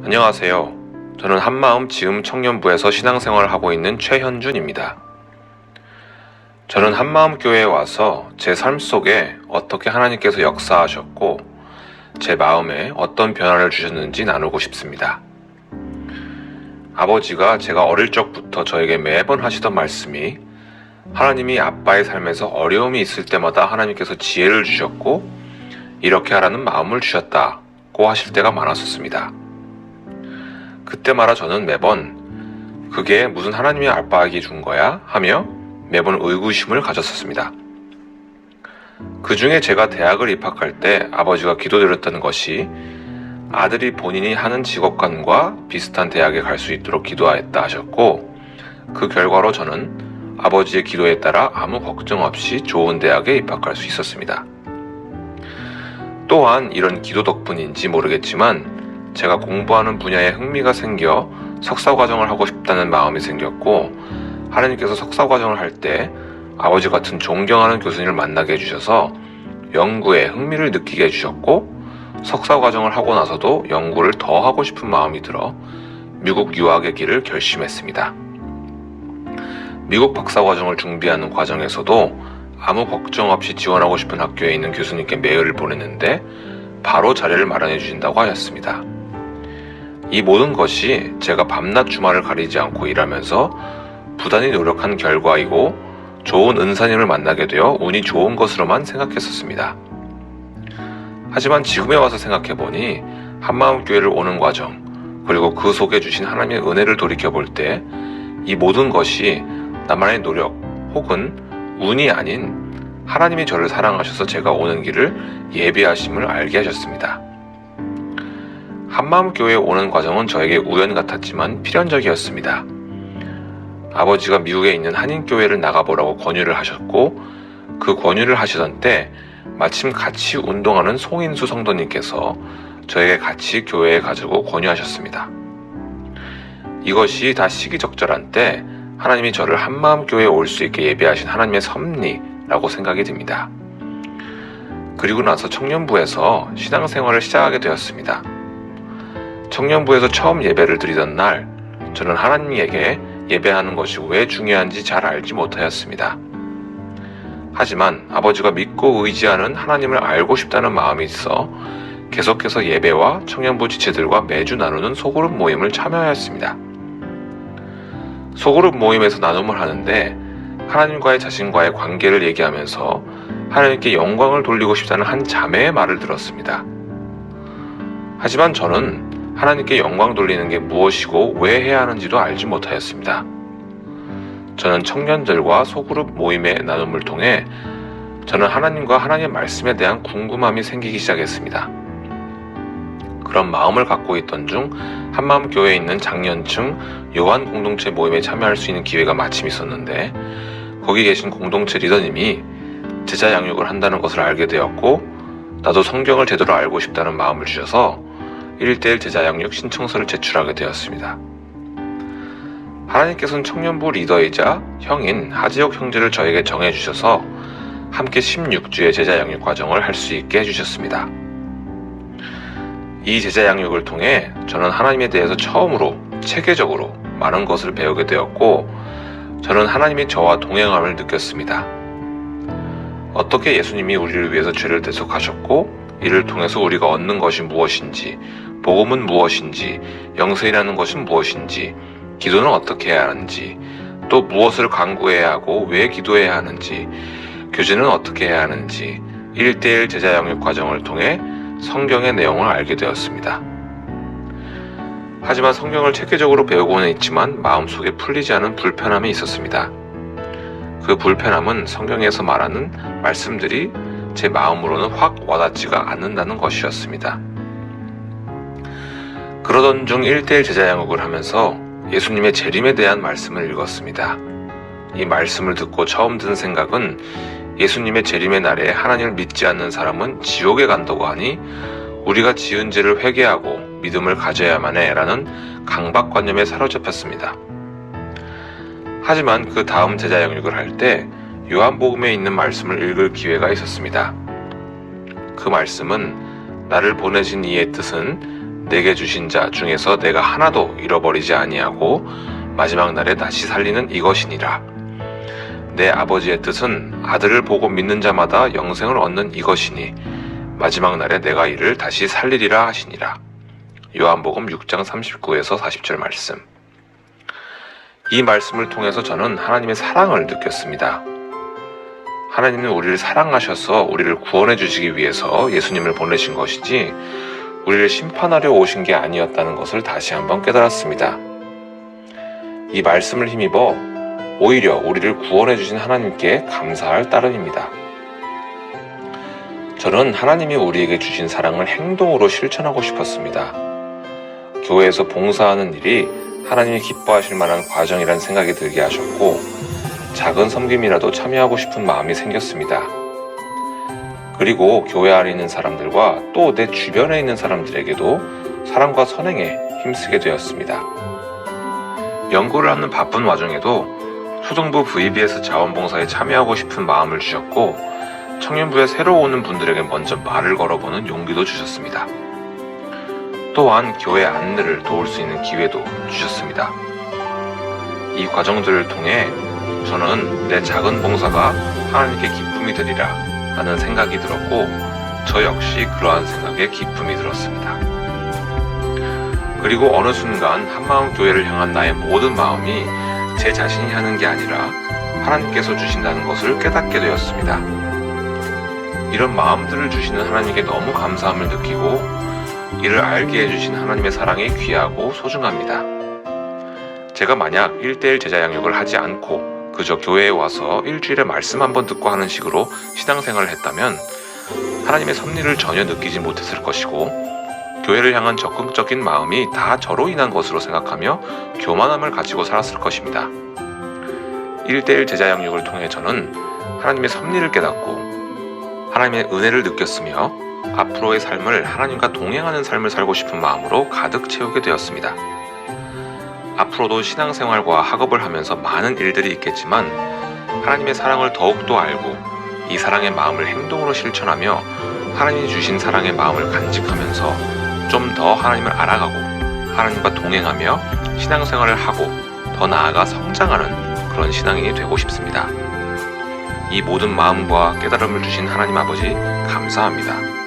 안녕하세요. 저는 한마음 지음 청년부에서 신앙생활을 하고 있는 최현준입니다. 저는 한마음 교회에 와서 제 삶 속에 어떻게 하나님께서 역사하셨고 제 마음에 어떤 변화를 주셨는지 나누고 싶습니다. 아버지가 제가 어릴 적부터 저에게 매번 하시던 말씀이 하나님이 아빠의 삶에서 어려움이 있을 때마다 하나님께서 지혜를 주셨고 이렇게 하라는 마음을 주셨다고 하실 때가 많았었습니다. 그때마다 저는 매번 그게 무슨 하나님의 아빠에게 준 거야? 하며 매번 의구심을 가졌었습니다. 그 중에 제가 대학을 입학할 때 아버지가 기도드렸던 것이 아들이 본인이 하는 직업관과 비슷한 대학에 갈 수 있도록 기도하였다 하셨고 그 결과로 저는 아버지의 기도에 따라 아무 걱정 없이 좋은 대학에 입학할 수 있었습니다. 또한 이런 기도 덕분인지 모르겠지만 제가 공부하는 분야에 흥미가 생겨 석사과정을 하고 싶다는 마음이 생겼고 하나님께서 석사과정을 할 때 아버지 같은 존경하는 교수님을 만나게 해주셔서 연구에 흥미를 느끼게 해주셨고 석사과정을 하고 나서도 연구를 더 하고 싶은 마음이 들어 미국 유학의 길을 결심했습니다. 미국 박사과정을 준비하는 과정에서도 아무 걱정 없이 지원하고 싶은 학교에 있는 교수님께 메일을 보냈는데 바로 자리를 마련해 주신다고 하셨습니다. 이 모든 것이 제가 밤낮 주말을 가리지 않고 일하면서 부단히 노력한 결과이고 좋은 은사님을 만나게 되어 운이 좋은 것으로만 생각했었습니다. 하지만 지금에 와서 생각해보니 한마음교회를 오는 과정 그리고 그 속에 주신 하나님의 은혜를 돌이켜볼 때 이 모든 것이 나만의 노력 혹은 운이 아닌 하나님이 저를 사랑하셔서 제가 오는 길을 예비하심을 알게 하셨습니다. 한마음교회에 오는 과정은 저에게 우연 같았지만 필연적이었습니다. 아버지가 미국에 있는 한인교회를 나가보라고 권유를 하셨고 그 권유를 하시던 때 마침 같이 운동하는 송인수 성도님께서 저에게 같이 교회에 가자고 권유하셨습니다. 이것이 다 시기적절한 때 하나님이 저를 한마음교회에 올 수 있게 예비하신 하나님의 섭리라고 생각이 듭니다. 그리고 나서 청년부에서 신앙생활을 시작하게 되었습니다. 청년부에서 처음 예배를 드리던 날 저는 하나님에게 예배하는 것이 왜 중요한지 잘 알지 못하였습니다. 하지만 아버지가 믿고 의지하는 하나님을 알고 싶다는 마음이 있어 계속해서 예배와 청년부 지체들과 매주 나누는 소그룹 모임을 참여하였습니다. 소그룹 모임에서 나눔을 하는데 하나님과의 자신과의 관계를 얘기하면서 하나님께 영광을 돌리고 싶다는 한 자매의 말을 들었습니다. 하지만 저는 하나님께 영광 돌리는 게 무엇이고 왜 해야 하는지도 알지 못하였습니다. 저는 청년들과 소그룹 모임의 나눔을 통해 저는 하나님과 하나님의 말씀에 대한 궁금함이 생기기 시작했습니다. 그런 마음을 갖고 있던 중 한마음교회에 있는 장년층 요한 공동체 모임에 참여할 수 있는 기회가 마침 있었는데 거기 계신 공동체 리더님이 제자 양육을 한다는 것을 알게 되었고 나도 성경을 제대로 알고 싶다는 마음을 주셔서 1:1 제자 양육 신청서를 제출하게 되었습니다. 하나님께서는 청년부 리더이자 형인 하지혁 형제를 저에게 정해주셔서 함께 16주의 제자 양육 과정을 할 수 있게 해주셨습니다. 이 제자 양육을 통해 저는 하나님에 대해서 처음으로 체계적으로 많은 것을 배우게 되었고 저는 하나님이 저와 동행함을 느꼈습니다. 어떻게 예수님이 우리를 위해서 죄를 대속하셨고 이를 통해서 우리가 얻는 것이 무엇인지 복음은 무엇인지 영생이라는 것은 무엇인지 기도는 어떻게 해야 하는지 또 무엇을 간구해야 하고 왜 기도해야 하는지 교제는 어떻게 해야 하는지 1:1 제자 양육 과정을 통해 성경의 내용을 알게 되었습니다. 하지만 성경을 체계적으로 배우고는 있지만 마음속에 풀리지 않은 불편함이 있었습니다. 그 불편함은 성경에서 말하는 말씀들이 제 마음으로는 확 와닿지가 않는다는 것이었습니다. 그러던 중 1:1 제자 양육을 하면서 예수님의 재림에 대한 말씀을 읽었습니다. 이 말씀을 듣고 처음 든 생각은 예수님의 재림의 날에 하나님을 믿지 않는 사람은 지옥에 간다고 하니 우리가 지은 죄를 회개하고 믿음을 가져야만 해 라는 강박관념에 사로잡혔습니다. 하지만 그 다음 제자 양육을 할 때 요한복음에 있는 말씀을 읽을 기회가 있었습니다. 그 말씀은 나를 보내신 이의 뜻은 내게 주신 자 중에서 내가 하나도 잃어버리지 아니하고 마지막 날에 다시 살리는 이것이니라. 내 아버지의 뜻은 아들을 보고 믿는 자마다 영생을 얻는 이것이니 마지막 날에 내가 이를 다시 살리리라 하시니라. 요한복음 6장 39에서 40절 말씀. 이 말씀을 통해서 저는 하나님의 사랑을 느꼈습니다. 하나님은 우리를 사랑하셔서 우리를 구원해 주시기 위해서 예수님을 보내신 것이지 우리를 심판하려 오신 게 아니었다는 것을 다시 한번 깨달았습니다. 이 말씀을 힘입어 오히려 우리를 구원해 주신 하나님께 감사할 따름입니다. 저는 하나님이 우리에게 주신 사랑을 행동으로 실천하고 싶었습니다. 교회에서 봉사하는 일이 하나님이 기뻐하실 만한 과정이란 생각이 들게 하셨고 작은 섬김이라도 참여하고 싶은 마음이 생겼습니다. 그리고 교회 안에 있는 사람들과 또 내 주변에 있는 사람들에게도 사랑과 선행에 힘쓰게 되었습니다. 연구를 하는 바쁜 와중에도 초등부 VBS 자원봉사에 참여하고 싶은 마음을 주셨고 청년부에 새로 오는 분들에게 먼저 말을 걸어보는 용기도 주셨습니다. 또한 교회 안내를 도울 수 있는 기회도 주셨습니다. 이 과정들을 통해 저는 내 작은 봉사가 하나님께 기쁨이 되리라 하는 생각이 들었고 저 역시 그러한 생각에 기쁨이 들었습니다. 그리고 어느 순간 한마음 교회를 향한 나의 모든 마음이 제 자신이 하는 게 아니라 하나님께서 주신다는 것을 깨닫게 되었습니다. 이런 마음들을 주시는 하나님께 너무 감사함을 느끼고 이를 알게 해주신 하나님의 사랑이 귀하고 소중합니다. 제가 만약 1:1 제자 양육을 하지 않고 그저 교회에 와서 일주일에 말씀 한번 듣고 하는 식으로 신앙생활을 했다면 하나님의 섭리를 전혀 느끼지 못했을 것이고 교회를 향한 적극적인 마음이 다 저로 인한 것으로 생각하며 교만함을 가지고 살았을 것입니다. 1:1 제자 양육을 통해 저는 하나님의 섭리를 깨닫고 하나님의 은혜를 느꼈으며 앞으로의 삶을 하나님과 동행하는 삶을 살고 싶은 마음으로 가득 채우게 되었습니다. 앞으로도 신앙생활과 학업을 하면서 많은 일들이 있겠지만 하나님의 사랑을 더욱더 알고 이 사랑의 마음을 행동으로 실천하며 하나님이 주신 사랑의 마음을 간직하면서 좀 더 하나님을 알아가고 하나님과 동행하며 신앙생활을 하고 더 나아가 성장하는 그런 신앙인이 되고 싶습니다. 이 모든 마음과 깨달음을 주신 하나님 아버지 감사합니다.